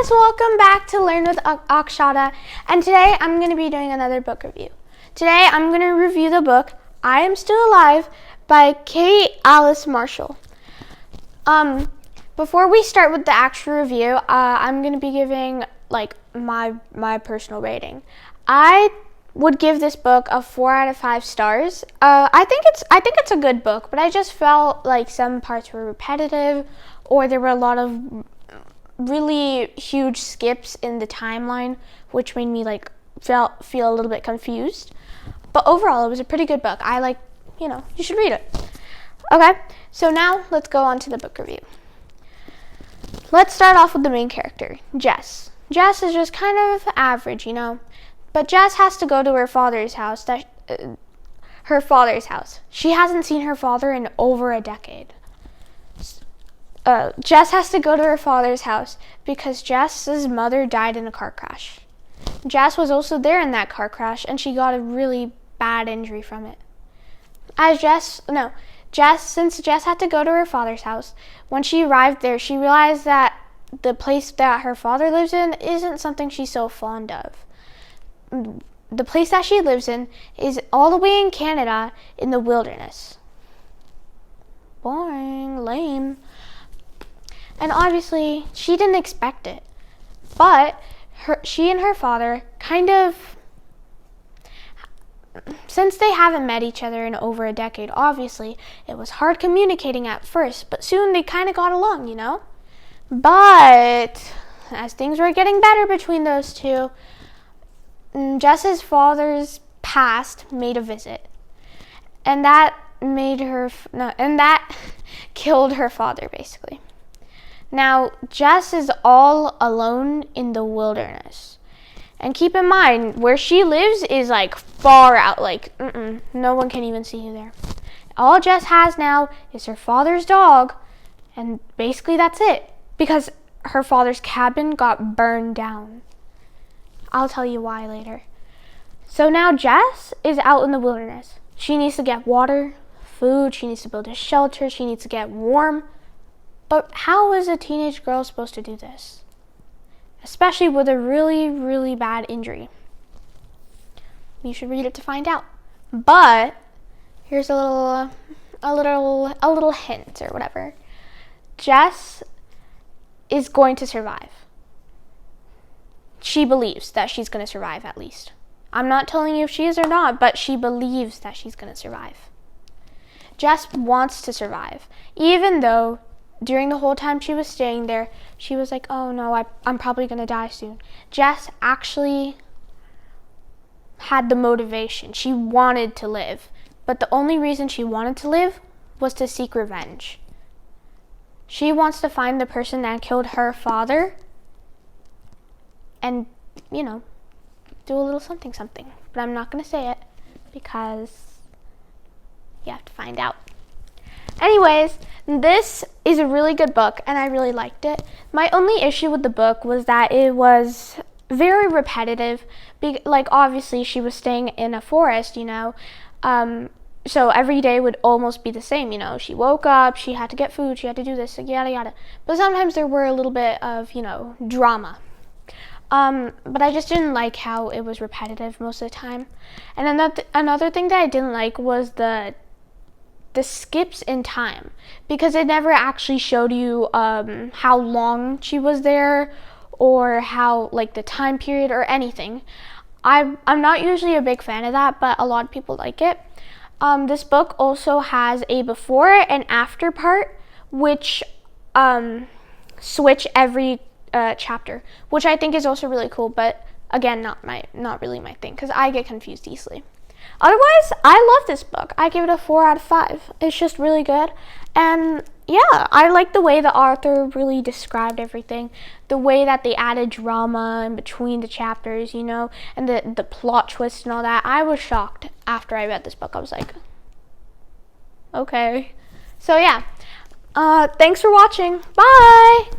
guys, welcome back to Learn with Akshata, and today I'm going to be doing another book review. Today I'm going to review the book I Am Still Alive by Kate Alice Marshall. Before we start with the actual review, I'm going to be giving my personal rating. I would give this book a 4 out of 5 stars. I think it's a good book, but I just felt like some parts were repetitive, or there were a lot of really huge skips in the timeline, which made me feel a little bit confused. But overall, it was a pretty good book. You should read it. Okay, so now let's go on to the book review. Let's start off with the main character, Jess. Jess is just kind of average, but Jess has to go to her father's house. She hasn't seen her father in over a decade. Jess has to go to her father's house because Jess's mother died in a car crash. Jess was also there in that car crash, and she got a really bad injury from it. Since Jess had to go to her father's house, when she arrived there, she realized that the place that her father lives in isn't something she's so fond of. The place that she lives in is all the way in Canada in the wilderness. Boring, lame. And obviously, she didn't expect it. But she and her father since they haven't met each other in over a decade, obviously, it was hard communicating at first, but soon they kind of got along, But as things were getting better between those two, Jess's father's past made a visit. And that killed her father, basically. Now, Jess is all alone in the wilderness. And keep in mind, where she lives is far out, no one can even see you there. All Jess has now is her father's dog, and basically that's it. Because her father's cabin got burned down. I'll tell you why later. So now Jess is out in the wilderness. She needs to get water, food, she needs to build a shelter, she needs to get warm. But how is a teenage girl supposed to do this? Especially with a really, really bad injury. You should read it to find out. But here's a little hint or whatever. Jess is going to survive. She believes that she's going to survive, at least. I'm not telling you if she is or not, but she believes that she's going to survive. Jess wants to survive, even though during the whole time she was staying there, she was like, oh no, I'm probably going to die soon. Jess actually had the motivation. She wanted to live. But the only reason she wanted to live was to seek revenge. She wants to find the person that killed her father and, do a little something. But I'm not going to say it because you have to find out. Anyways, this is a really good book, and I really liked it. My only issue with the book was that it was very repetitive. Obviously, she was staying in a forest, so every day would almost be the same, She woke up, she had to get food, she had to do this, yada, yada. But sometimes there were a little bit of, drama. But I just didn't like how it was repetitive most of the time. And another thing that I didn't like was the skips in time, because it never actually showed you how long she was there or how the time period or anything. I'm not usually a big fan of that, but a lot of people like it. This book also has a before and after part, which switch every chapter, which I think is also really cool, but again, not really my thing, because I get confused easily. Otherwise, I love this book. I give it a 4 out of 5. It's just really good. And yeah, I like the way the author really described everything. The way that they added drama in between the chapters, and the plot twist and all that. I was shocked after I read this book. I was like, okay. So yeah, thanks for watching. Bye!